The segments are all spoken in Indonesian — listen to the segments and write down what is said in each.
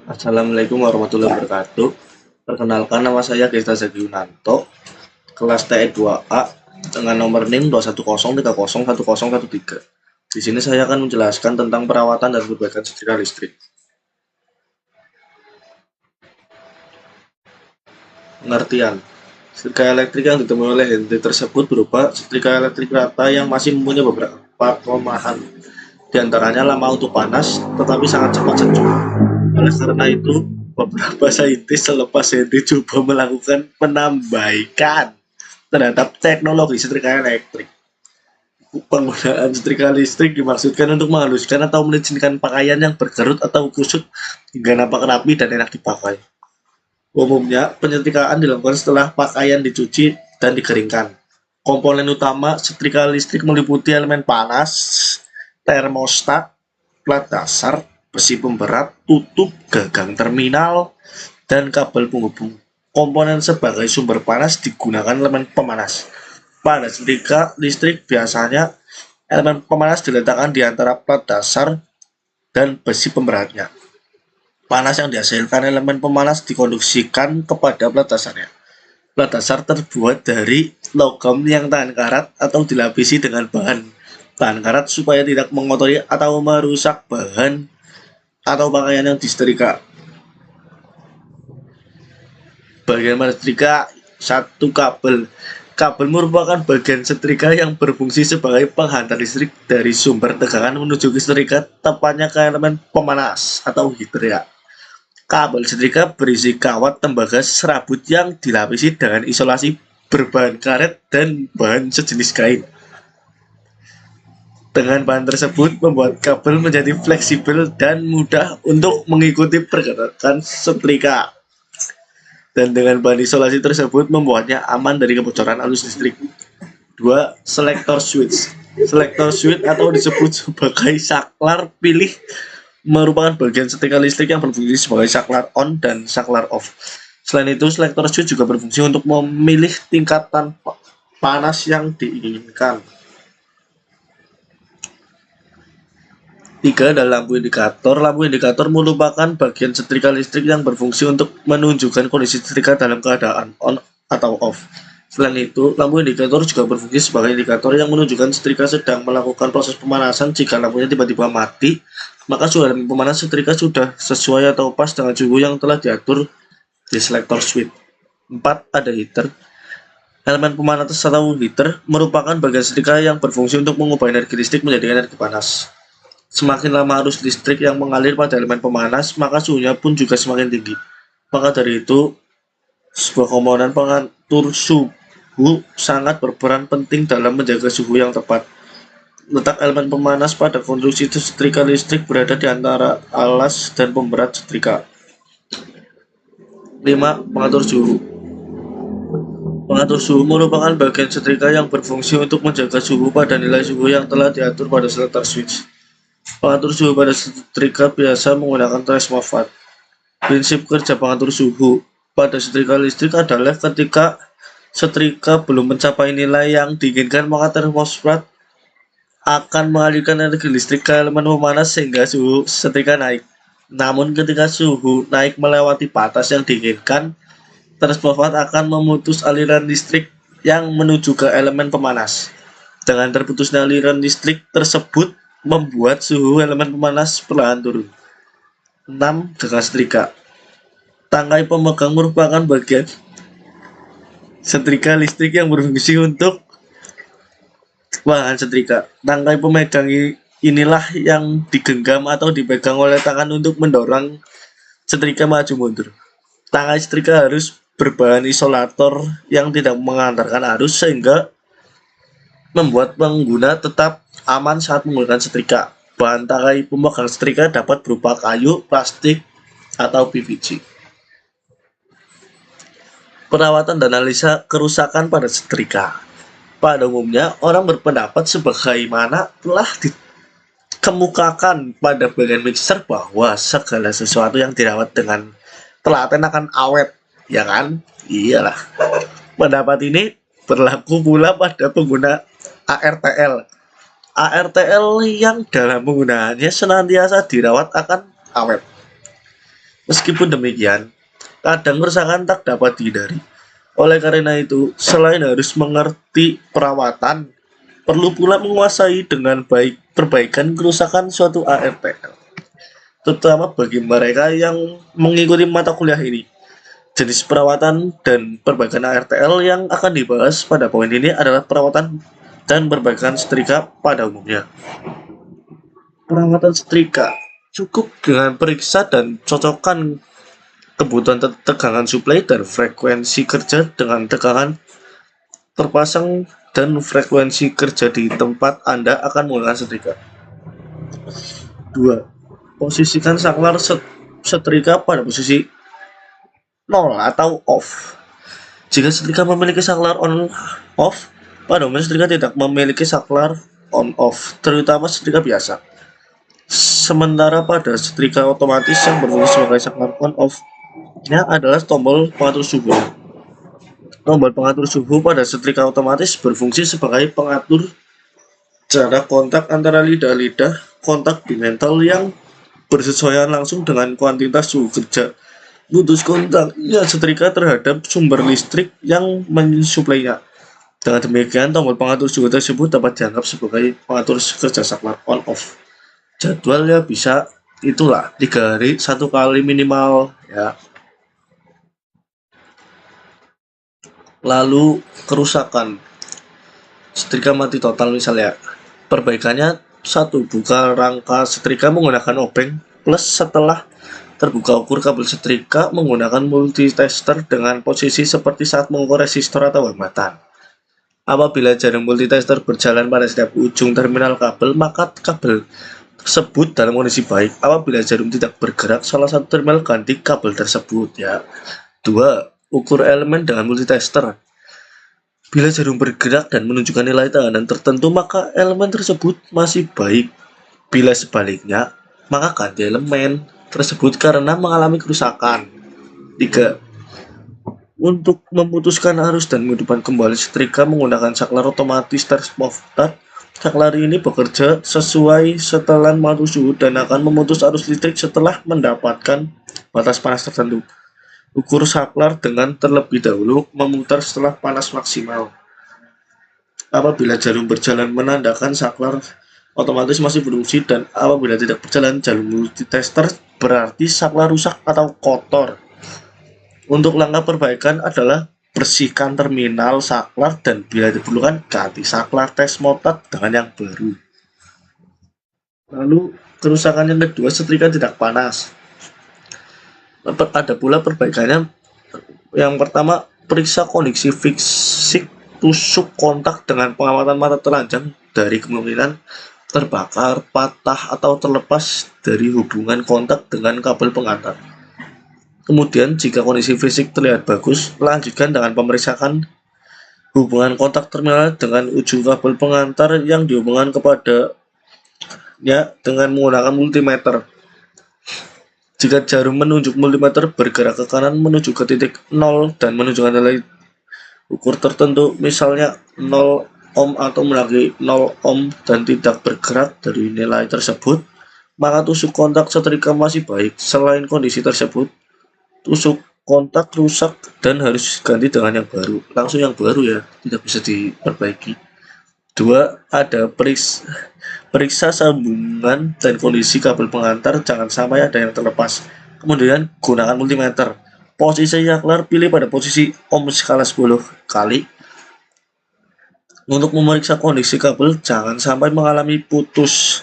Assalamualaikum warahmatullahi wabarakatuh. Perkenalkan, nama saya Gesta Zaki Yunanto, kelas TE 2A dengan nomor NIM 210301013. Di sini saya akan menjelaskan tentang perawatan dan perbaikan setrika listrik. Pengertian: setrika elektrik yang ditemui oleh Henry tersebut berupa setrika elektrik rata yang masih mempunyai beberapa kelemahan. Di antaranya lama untuk panas, tetapi sangat cepat sejuk. Oleh karena itu, beberapa saintis selepas Henry coba melakukan penambaikan terhadap teknologi setrika elektrik. Penggunaan setrika listrik dimaksudkan untuk menghaluskan atau melicinkan pakaian yang berkerut atau kusut hingga nampak rapi dan enak dipakai. Umumnya, penyetrikaan dilakukan setelah pakaian dicuci dan dikeringkan. Komponen utama setrika listrik meliputi elemen panas, termostat, plat dasar, besi pemberat, tutup, gagang terminal, dan kabel penghubung. Komponen sebagai sumber panas digunakan elemen pemanas. Pada setrika listrik biasanya elemen pemanas diletakkan di antara plat dasar dan besi pemberatnya. Panas yang dihasilkan elemen pemanas dikonduksikan kepada plat dasarnya. Plat dasar terbuat dari logam yang tahan karat atau dilapisi dengan bahan tahan karat supaya tidak mengotori atau merusak bahan atau pakaian yang disetrika. Bagian setrika: satu, kabel. Kabel merupakan bagian setrika yang berfungsi sebagai penghantar listrik dari sumber tegangan menuju ke setrika, tepatnya ke elemen pemanas atau heater ya. Kabel setrika berisi kawat tembaga serabut yang dilapisi dengan isolasi berbahan karet dan bahan sejenis kain. Dengan bahan tersebut membuat kabel menjadi fleksibel dan mudah untuk mengikuti pergerakan setrika. Dan dengan bahan isolasi tersebut membuatnya aman dari kebocoran arus listrik. 2. Selektor switch. Selektor switch atau disebut sebagai saklar pilih merupakan bagian setrika listrik yang berfungsi sebagai saklar on dan saklar off. Selain itu, selektor switch juga berfungsi untuk memilih tingkatan panas yang diinginkan. 3. Ada lampu indikator. Lampu indikator merupakan bagian setrika listrik yang berfungsi untuk menunjukkan kondisi setrika dalam keadaan on atau off. Selain itu, lampu indikator juga berfungsi sebagai indikator yang menunjukkan setrika sedang melakukan proses pemanasan. Jika lampunya tiba-tiba mati, maka suhu elemen pemanas setrika sudah sesuai atau pas dengan suhu yang telah diatur di selektor switch. 4. Ada heater. Elemen pemanas atau heater merupakan bagian setrika yang berfungsi untuk mengubah energi listrik menjadi energi panas. Semakin lama arus listrik yang mengalir pada elemen pemanas, maka suhunya pun juga semakin tinggi. Maka dari itu, sebuah komponen pengatur suhu sangat berperan penting dalam menjaga suhu yang tepat. Letak elemen pemanas pada konstruksi setrika listrik berada di antara alas dan pemberat setrika. 5. Pengatur suhu. Pengatur suhu merupakan bagian setrika yang berfungsi untuk menjaga suhu pada nilai suhu yang telah diatur pada selektor switch. Pengatur suhu pada setrika biasa menggunakan termostat. Prinsip kerja pengatur suhu pada setrika listrik adalah ketika setrika belum mencapai nilai yang diinginkan, maka termostat akan mengalirkan energi listrik ke elemen pemanas sehingga suhu setrika naik. Namun ketika suhu naik melewati batas yang diinginkan, termostat akan memutus aliran listrik yang menuju ke elemen pemanas. Dengan terputusnya aliran listrik tersebut membuat suhu elemen pemanas perlahan turun. 6. Gagang setrika. Tangkai pemegang merupakan bagian setrika listrik yang berfungsi untuk bahan setrika. Tangkai pemegang inilah yang digenggam atau dipegang oleh tangan untuk mendorong setrika maju mundur. Tangkai setrika harus berbahan isolator yang tidak mengantarkan arus sehingga membuat pengguna tetap aman saat menggunakan setrika. Bahan tangkai pemegang setrika dapat berupa kayu, plastik, atau PVC. Perawatan dan analisa kerusakan pada setrika. Pada umumnya, orang berpendapat sebagaimana telah dikemukakan pada bagian mixer bahwa segala sesuatu yang dirawat dengan telaten akan awet, ya kan? Iyalah. Pendapat ini berlaku pula pada pengguna ARTL. ARTL yang dalam penggunaannya senantiasa dirawat akan awet. Meskipun demikian, kadang kerusakan tak dapat dihindari. Oleh karena itu, selain harus mengerti perawatan, perlu pula menguasai dengan baik perbaikan kerusakan suatu ARTL, terutama bagi mereka yang mengikuti mata kuliah ini. Jenis perawatan dan perbaikan ARTL yang akan dibahas pada poin ini adalah perawatan dan perbaikan setrika pada umumnya. Perawatan setrika cukup dengan periksa dan cocokkan kebutuhan tegangan suplai dan frekuensi kerja dengan tegangan terpasang dan frekuensi kerja di tempat Anda akan menggunakan setrika. 2. Posisikan saklar setrika pada posisi 0 atau off. Jika setrika memiliki saklar on off, pada umumnya setrika tidak memiliki saklar on off, terutama setrika biasa. Sementara pada setrika otomatis yang berfungsi sebagai saklar on off-nya adalah tombol pengatur suhu. Tombol pengatur suhu pada setrika otomatis berfungsi sebagai pengatur jarak kontak antara lidah-lidah kontak di mantel yang bersesuaian langsung dengan kuantitas suhu kerja putus kontak setrika terhadap sumber listrik yang mensuplainya. Dengan demikian, tombol pengatur suhu tersebut dapat dianggap sebagai pengatur kerja saklar on-off. Jadwalnya bisa itulah 3 hari 1 kali minimal ya. Lalu kerusakan setrika mati total misalnya, perbaikannya 1. Buka rangka setrika menggunakan obeng plus setelah terbuka ukur kabel setrika menggunakan multitester dengan posisi seperti saat mengukur resistor atau hambatan. Apabila jarum multitester berjalan pada setiap ujung terminal kabel, maka kabel tersebut dalam kondisi baik. Apabila jarum tidak bergerak, salah satu terminal ganti kabel tersebut ya. 2. Ukur elemen dengan multitester. Bila jarum bergerak dan menunjukkan nilai tekanan tertentu, maka elemen tersebut masih baik. Bila sebaliknya, maka ganti elemen tersebut karena mengalami kerusakan. 3. Untuk memutuskan arus dan menghidupkan kembali setrika menggunakan saklar otomatis termostaat. Saklar ini bekerja sesuai setelan pengatur suhu dan akan memutus arus listrik setelah mendapatkan batas panas tertentu. Ukur saklar dengan terlebih dahulu memutar setelah panas maksimal. Apabila jarum berjalan menandakan saklar otomatis masih berfungsi, dan apabila tidak berjalan jarum multitester berarti saklar rusak atau kotor. Untuk langkah perbaikan adalah bersihkan terminal saklar dan bila diperlukan ganti saklar termostaat dengan yang baru. Lalu kerusakan yang kedua, setrika tidak panas. Ada pula perbaikannya. Yang pertama, periksa kondisi fisik tusuk kontak dengan pengamatan mata telanjang dari kemungkinan terbakar, patah, atau terlepas dari hubungan kontak dengan kabel pengantar. Kemudian, jika kondisi fisik terlihat bagus, lanjutkan dengan pemeriksaan hubungan kontak terminal dengan ujung kabel pengantar yang dihubungkan kepadanya dengan menggunakan multimeter. Jika jarum menunjuk multimeter bergerak ke kanan menuju ke titik 0 dan menunjukkan nilai ukur tertentu, misalnya 0 ohm atau mendekati 0 ohm dan tidak bergerak dari nilai tersebut, maka tusuk kontak setrika masih baik. Selain kondisi tersebut, tusuk kontak rusak dan harus diganti dengan yang baru. Langsung yang baru ya, tidak bisa diperbaiki. 2. Ada periksa sambungan dan kondisi kabel pengantar, jangan sampai ada yang terlepas. Kemudian gunakan multimeter. Posisi saklar pilih pada posisi ohm skala 10 kali. Untuk memeriksa kondisi kabel, jangan sampai mengalami putus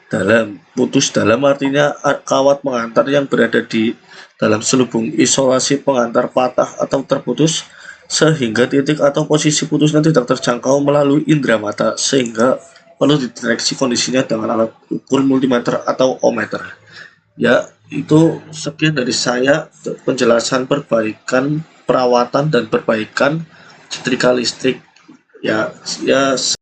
dalam. Putus dalam artinya kawat pengantar yang berada di dalam selubung isolasi pengantar patah atau terputus sehingga titik atau posisi putusnya tidak terjangkau melalui indera mata, sehingga perlu dideteksi kondisinya dengan alat ukur multimeter atau ohmmeter. Ya, itu sekian dari saya penjelasan perbaikan, perawatan dan perbaikan setrika listrik. Ya